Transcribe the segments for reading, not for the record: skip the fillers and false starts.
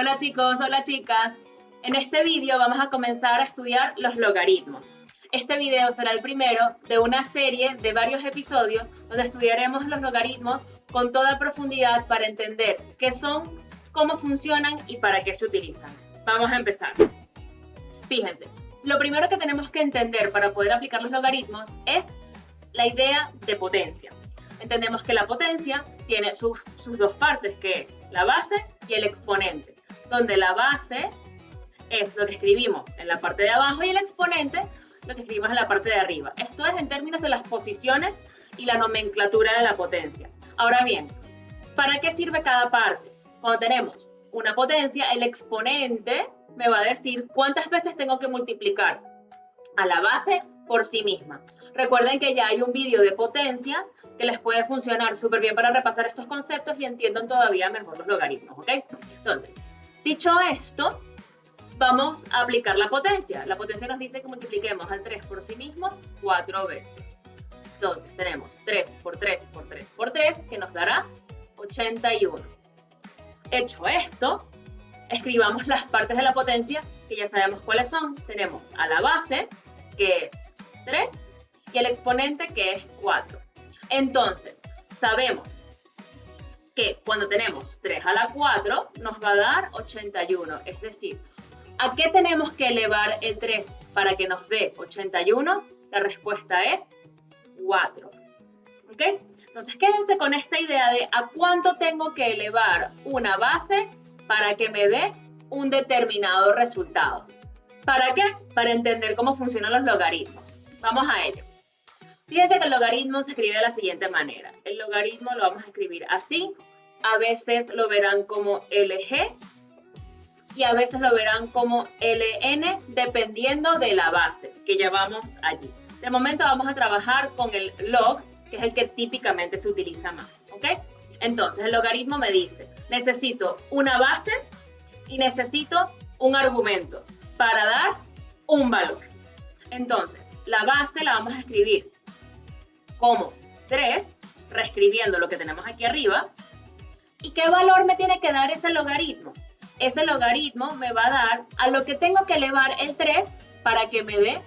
Hola chicos, hola chicas. En este vídeo vamos a comenzar a estudiar los logaritmos. Este video será el primero de una serie de varios episodios donde estudiaremos los logaritmos con toda profundidad para entender qué son, cómo funcionan y para qué se utilizan. Vamos a empezar. Fíjense, lo primero que tenemos que entender para poder aplicar los logaritmos es la idea de potencia. Entendemos que la potencia tiene sus dos partes, que es la base y el exponente, donde la base es lo que escribimos en la parte de abajo y el exponente lo que escribimos en la parte de arriba. Esto es en términos de las posiciones y la nomenclatura de la potencia. Ahora bien, ¿para qué sirve cada parte? Cuando tenemos una potencia, el exponente me va a decir cuántas veces tengo que multiplicar a la base por sí misma. Recuerden que ya hay un vídeo de potencias que les puede funcionar súper bien para repasar estos conceptos y entiendan todavía mejor los logaritmos, ¿ok? Entonces, dicho esto, vamos a aplicar la potencia. La potencia nos dice que multipliquemos al 3 por sí mismo 4 veces. Entonces, tenemos 3 por 3 por 3 por 3, que nos dará 81. Hecho esto, escribamos las partes de la potencia, que ya sabemos cuáles son. Tenemos a la base, que es 3, y el exponente, que es 4. Entonces, sabemos que cuando tenemos 3 a la 4, nos va a dar 81. Es decir, ¿a qué tenemos que elevar el 3 para que nos dé 81? La respuesta es 4. ¿Ok? Entonces, quédense con esta idea de a cuánto tengo que elevar una base para que me dé un determinado resultado. ¿Para qué? Para entender cómo funcionan los logaritmos. Vamos a ello. Fíjense que el logaritmo se escribe de la siguiente manera. El logaritmo lo vamos a escribir así. A veces lo verán como LG y a veces lo verán como LN, dependiendo de la base, que ya vamos allí. De momento vamos a trabajar con el log, que es el que típicamente se utiliza más, ¿ok? Entonces, el logaritmo me dice, necesito una base y necesito un argumento para dar un valor. Entonces, la base la vamos a escribir como 3, reescribiendo lo que tenemos aquí arriba. ¿Y qué valor me tiene que dar ese logaritmo? Ese logaritmo me va a dar a lo que tengo que elevar el 3 para que me dé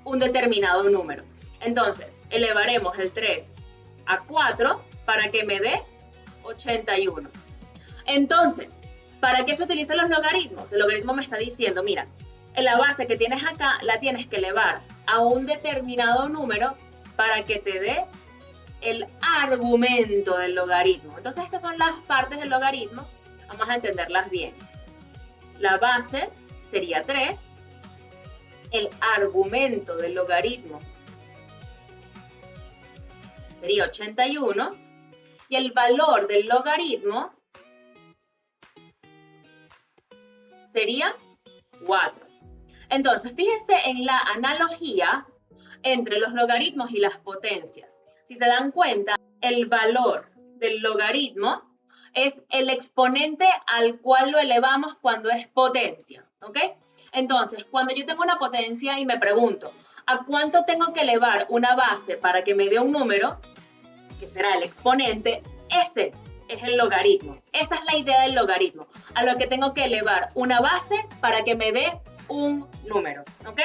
un determinado número. Entonces, elevaremos el 3 a 4 para que me dé 81. Entonces, ¿para qué se utilizan los logaritmos? El logaritmo me está diciendo, mira, en la base que tienes acá la tienes que elevar a un determinado número para que te dé el argumento del logaritmo. Entonces, estas son las partes del logaritmo. Vamos a entenderlas bien. La base sería 3. El argumento del logaritmo sería 81. Y el valor del logaritmo sería 4. Entonces, fíjense en la analogía entre los logaritmos y las potencias. Si se dan cuenta, el valor del logaritmo es el exponente al cual lo elevamos cuando es potencia, ¿ok? Entonces, cuando yo tengo una potencia y me pregunto, ¿a cuánto tengo que elevar una base para que me dé un número? Que será el exponente, ese es el logaritmo. Esa es la idea del logaritmo, a lo que tengo que elevar una base para que me dé un número, ¿ok?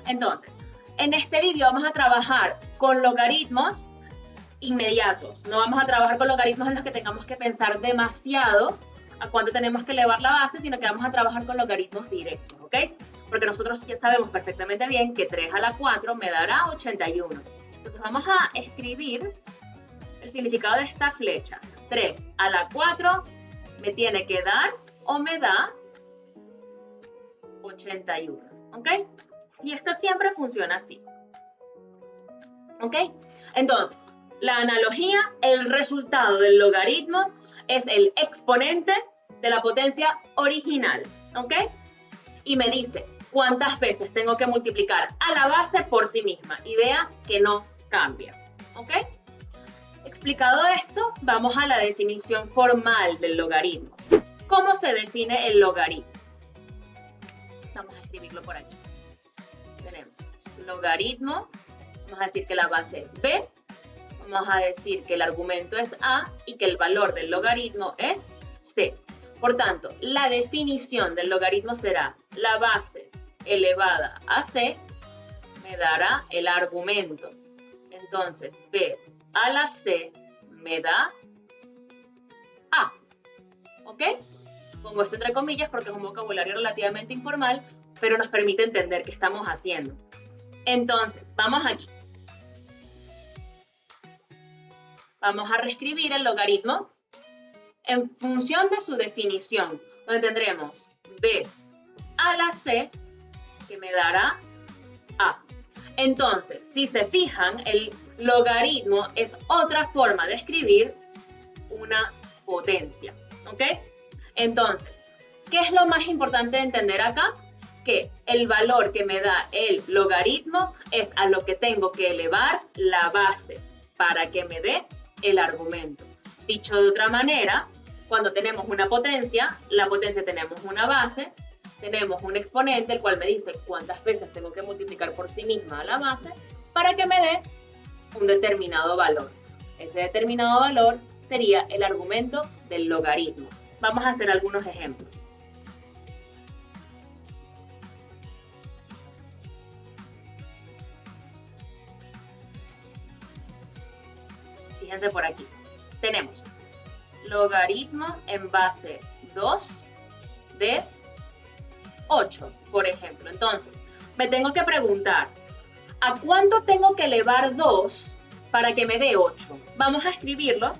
Entonces, en este vídeo vamos a trabajar con logaritmos inmediatos. No vamos a trabajar con logaritmos en los que tengamos que pensar demasiado a cuánto tenemos que elevar la base, sino que vamos a trabajar con logaritmos directos, ¿ok? Porque nosotros ya sabemos perfectamente bien que 3 a la 4 me dará 81. Entonces vamos a escribir el significado de estas flechas. 3 a la 4 me tiene que dar o me da 81, ¿ok? Y esto siempre funciona así, ¿ok? Entonces, la analogía, el resultado del logaritmo es el exponente de la potencia original, ¿ok? Y me dice cuántas veces tengo que multiplicar a la base por sí misma, idea que no cambia, ¿ok? Explicado esto, vamos a la definición formal del logaritmo. ¿Cómo se define el logaritmo? Vamos a escribirlo por aquí. Tenemos logaritmo, vamos a decir que la base es b, vamos a decir que el argumento es a y que el valor del logaritmo es c. Por tanto, la definición del logaritmo será la base elevada a c me dará el argumento. Entonces, b a la c me da a. ¿Ok? Pongo esto entre comillas porque es un vocabulario relativamente informal, pero nos permite entender qué estamos haciendo. Entonces, vamos aquí. Vamos a reescribir el logaritmo en función de su definición, donde tendremos b a la c que me dará a. Entonces, si se fijan, el logaritmo es otra forma de escribir una potencia, ¿ok? Entonces, ¿qué es lo más importante de entender acá? Que el valor que me da el logaritmo es a lo que tengo que elevar la base para que me dé el argumento. Dicho de otra manera, cuando tenemos una potencia, la potencia tenemos una base, tenemos un exponente, el cual me dice cuántas veces tengo que multiplicar por sí misma a la base para que me dé un determinado valor. Ese determinado valor sería el argumento del logaritmo. Vamos a hacer algunos ejemplos. Fíjense por aquí. Tenemos logaritmo en base 2 de 8, por ejemplo. Entonces, me tengo que preguntar, ¿a cuánto tengo que elevar 2 para que me dé 8? Vamos a escribirlo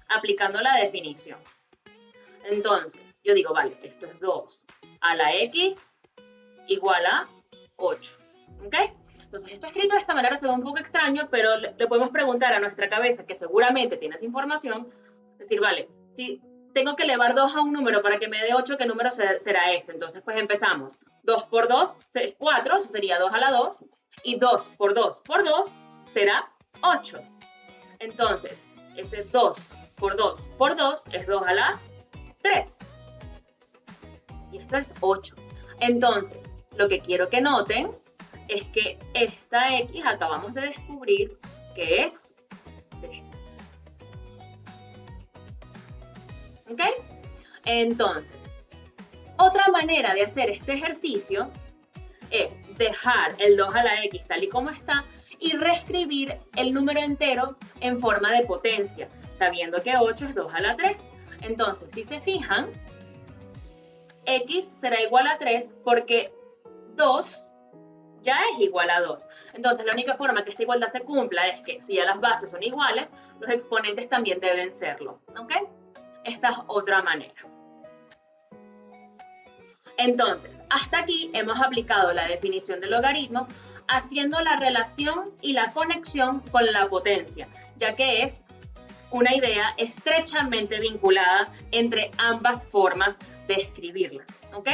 aplicando la definición. Entonces, yo digo, vale, esto es 2 a la x igual a 8. ¿Ok? Entonces, esto escrito de esta manera se ve un poco extraño, pero le podemos preguntar a nuestra cabeza, que seguramente tiene esa información, decir, vale, si tengo que elevar 2 a un número para que me dé 8, ¿qué número será ese? Entonces, pues empezamos. 2 por 2 es 4, eso sería 2 a la 2. Y 2 por 2 por 2 será 8. Entonces, ese 2 por 2 por 2 es 2 a la 3. Y esto es 8. Entonces, lo que quiero que noten es que esta X acabamos de descubrir que es 3. ¿Ok? Entonces, otra manera de hacer este ejercicio es dejar el 2 a la X tal y como está y reescribir el número entero en forma de potencia, sabiendo que 8 es 2 a la 3. Entonces, si se fijan, X será igual a 3 porque 2 ya es igual a 2. Entonces, la única forma que esta igualdad se cumpla es que si ya las bases son iguales, los exponentes también deben serlo. ¿Ok? Esta es otra manera. Entonces, hasta aquí hemos aplicado la definición del logaritmo haciendo la relación y la conexión con la potencia, ya que es una idea estrechamente vinculada entre ambas formas de escribirla. ¿Ok?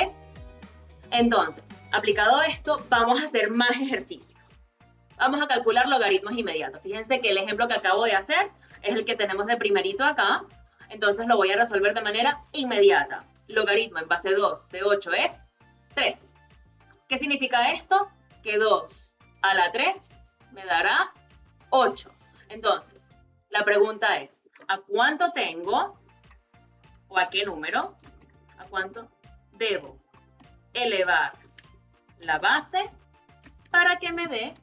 Entonces, aplicado esto, vamos a hacer más ejercicios. Vamos a calcular logaritmos inmediatos. Fíjense que el ejemplo que acabo de hacer es el que tenemos de primerito acá. Entonces lo voy a resolver de manera inmediata. Logaritmo en base 2 de 8 es 3. ¿Qué significa esto? Que 2 a la 3 me dará 8. Entonces, la pregunta es, ¿a cuánto tengo o a qué número? ¿A cuánto debo elevar la base para que me dé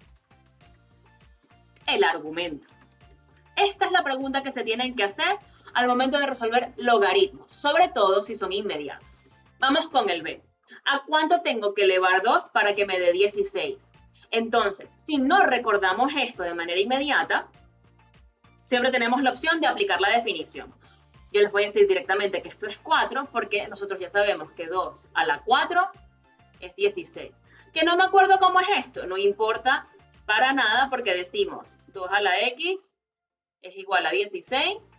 el argumento? Esta es la pregunta que se tienen que hacer al momento de resolver logaritmos, sobre todo si son inmediatos. Vamos con el B. ¿A cuánto tengo que elevar 2 para que me dé 16? Entonces, si no recordamos esto de manera inmediata, siempre tenemos la opción de aplicar la definición. Yo les voy a decir directamente que esto es 4 porque nosotros ya sabemos que 2 a la 4 es 16. Que no me acuerdo cómo es esto, no importa para nada porque decimos 2 a la X es igual a 16.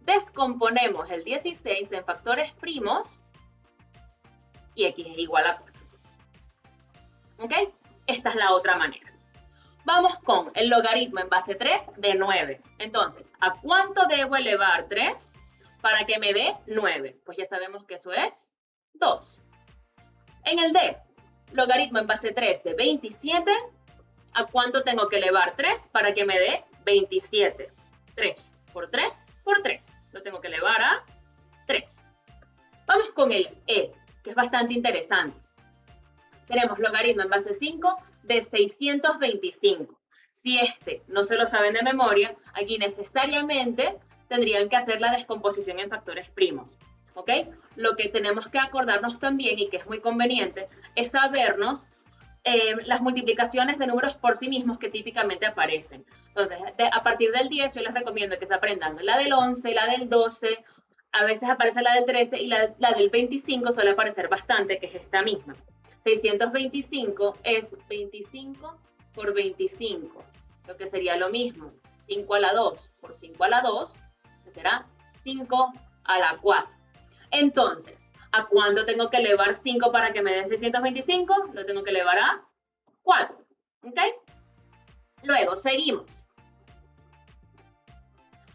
Descomponemos el 16 en factores primos y X es igual a 4. ¿Ok? Esta es la otra manera. Vamos con el logaritmo en base 3 de 9. Entonces, ¿a cuánto debo elevar 3 para que me dé 9? Pues ya sabemos que eso es 2. En el D, logaritmo en base 3 de 27. ¿A cuánto tengo que elevar 3 para que me dé 27? 3 por 3 por 3. Lo tengo que elevar a 3. Vamos con el e, que es bastante interesante. Tenemos logaritmo en base 5 de 625. Si este no se lo saben de memoria, aquí necesariamente tendrían que hacer la descomposición en factores primos. ¿Ok? Lo que tenemos que acordarnos también, y que es muy conveniente, es sabernos las multiplicaciones de números por sí mismos que típicamente aparecen. Entonces, a partir del 10 yo les recomiendo que se aprendan la del 11, la del 12, a veces aparece la del 13 y la del 25 suele aparecer bastante, que es esta misma. 625 es 25 por 25, lo que sería lo mismo. 5 a la 2 por 5 a la 2, que será 5 a la 4. Entonces, ¿a cuánto tengo que elevar 5 para que me dé 625? Lo tengo que elevar a 4. ¿Ok? Luego, seguimos.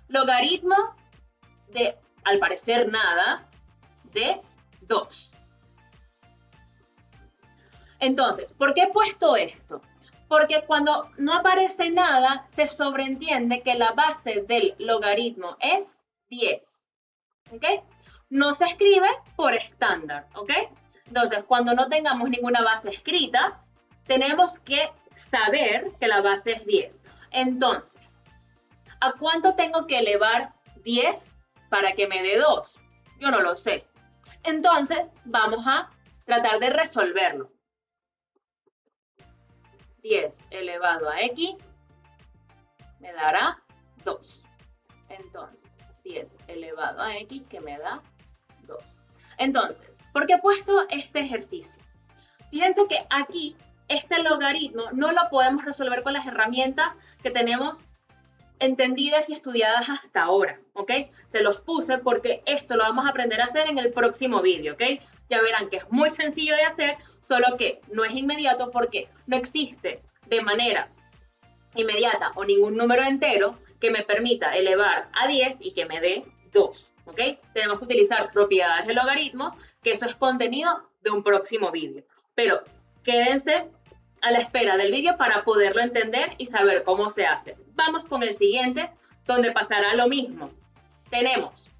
Logaritmo de, al parecer nada, de 2. Entonces, ¿por qué he puesto esto? Porque cuando no aparece nada, se sobreentiende que la base del logaritmo es 10. ¿Ok? No se escribe por estándar, ¿ok? Entonces, cuando no tengamos ninguna base escrita, tenemos que saber que la base es 10. Entonces, ¿a cuánto tengo que elevar 10 para que me dé 2? Yo no lo sé. Entonces, vamos a tratar de resolverlo. 10 elevado a x me dará 2. Entonces, 10 elevado a x que me da 2. Entonces, ¿por qué he puesto este ejercicio? Fíjense que aquí este logaritmo no lo podemos resolver con las herramientas que tenemos entendidas y estudiadas hasta ahora, ¿ok? Se los puse porque esto lo vamos a aprender a hacer en el próximo vídeo, ¿ok? Ya verán que es muy sencillo de hacer, solo que no es inmediato porque no existe de manera inmediata o ningún número entero que me permita elevar a 10 y que me dé 2, ¿ok? Tenemos que utilizar propiedades de logaritmos, que eso es contenido de un próximo vídeo. Pero quédense a la espera del vídeo para poderlo entender y saber cómo se hace. Vamos con el siguiente, donde pasará lo mismo. Tenemos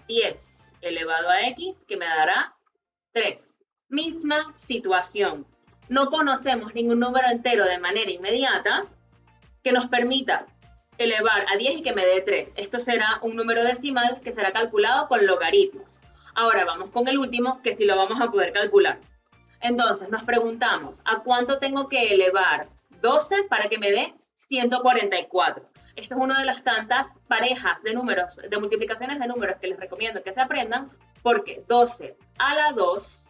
$10 elevado a x, que me dará 3. Misma situación. No conocemos ningún número entero de manera inmediata que nos permita elevar a 10 y que me dé 3. Esto será un número decimal que será calculado con logaritmos. Ahora vamos con el último, que sí lo vamos a poder calcular. Entonces nos preguntamos, ¿a cuánto tengo que elevar 12 para que me dé 144? Esto es una de las tantas parejas de números, de multiplicaciones de números que les recomiendo que se aprendan, porque 12 a la 2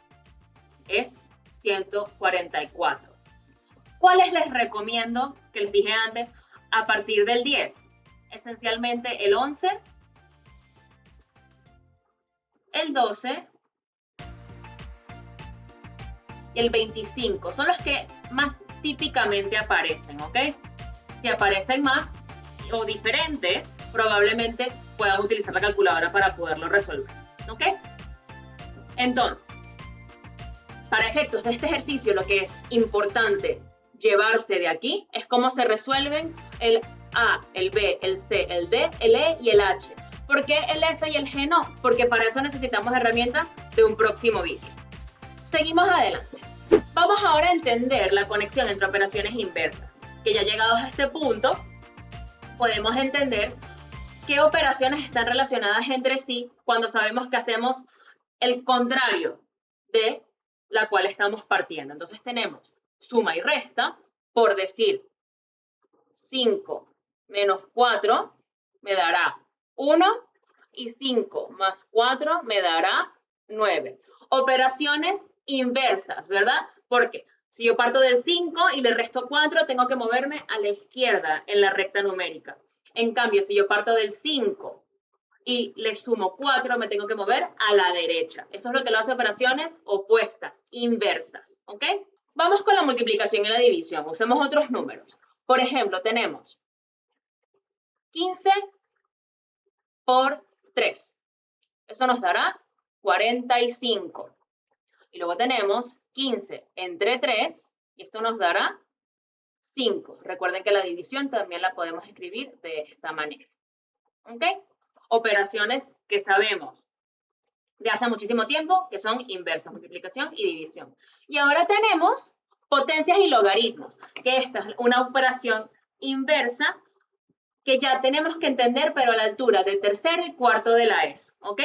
es 144. ¿Cuáles les recomiendo, que les dije antes, a partir del 10? Esencialmente el 11, el 12 y el 25. Son los que más típicamente aparecen, ¿ok? Si aparecen más o diferentes, probablemente puedan utilizar la calculadora para poderlo resolver, ¿ok? Entonces, para efectos de este ejercicio, lo que es importante llevarse de aquí es cómo se resuelven el A, el B, el C, el D, el E y el H. ¿Por qué el F y el G no? Porque para eso necesitamos herramientas de un próximo vídeo. Seguimos adelante. Vamos ahora a entender la conexión entre operaciones inversas, que ya llegados a este punto, podemos entender qué operaciones están relacionadas entre sí cuando sabemos que hacemos el contrario de la cual estamos partiendo. Entonces tenemos suma y resta, por decir 5 menos 4 me dará 1 y 5 más 4 me dará 9. Operaciones inversas, ¿verdad? Porque si yo parto del 5 y le resto 4, tengo que moverme a la izquierda en la recta numérica. En cambio, si yo parto del 5 y le sumo 4, me tengo que mover a la derecha. Eso es lo que lo hace operaciones opuestas, inversas, ¿ok? Vamos con la multiplicación y la división. Usemos otros números. Por ejemplo, tenemos 15 por 3. Eso nos dará 45. Y luego tenemos 15 entre 3, y esto nos dará 5. Recuerden que la división también la podemos escribir de esta manera. ¿Ok? Operaciones que sabemos de hace muchísimo tiempo, que son inversas, multiplicación y división. Y ahora tenemos potencias y logaritmos, que esta es una operación inversa que ya tenemos que entender, pero a la altura de tercero y cuarto de la ESO, ¿ok?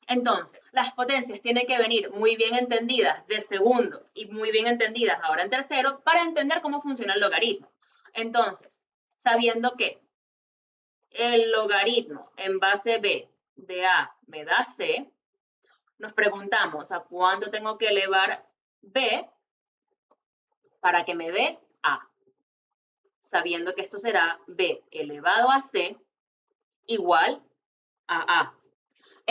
Entonces, las potencias tienen que venir muy bien entendidas de segundo y muy bien entendidas ahora en tercero para entender cómo funciona el logaritmo. Entonces, sabiendo que el logaritmo en base B de A me da C, nos preguntamos a cuánto tengo que elevar B para que me dé A. Sabiendo que esto será B elevado a C igual a A.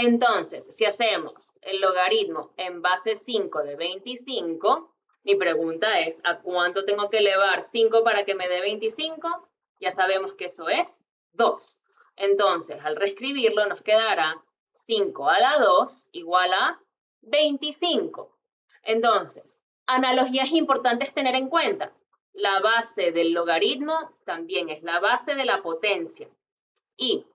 Entonces, si hacemos el logaritmo en base 5 de 25, mi pregunta es, ¿a cuánto tengo que elevar 5 para que me dé 25? Ya sabemos que eso es 2. Entonces, al reescribirlo, nos quedará 5 a la 2 igual a 25. Entonces, analogías importantes tener en cuenta. La base del logaritmo también es la base de la potencia. Y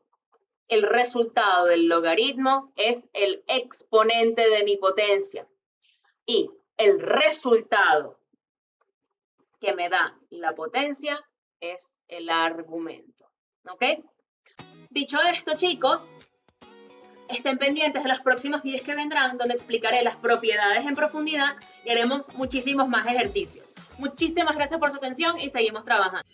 el resultado del logaritmo es el exponente de mi potencia. Y el resultado que me da la potencia es el argumento. ¿Ok? Dicho esto, chicos, estén pendientes de los próximos videos que vendrán, donde explicaré las propiedades en profundidad y haremos muchísimos más ejercicios. Muchísimas gracias por su atención y seguimos trabajando.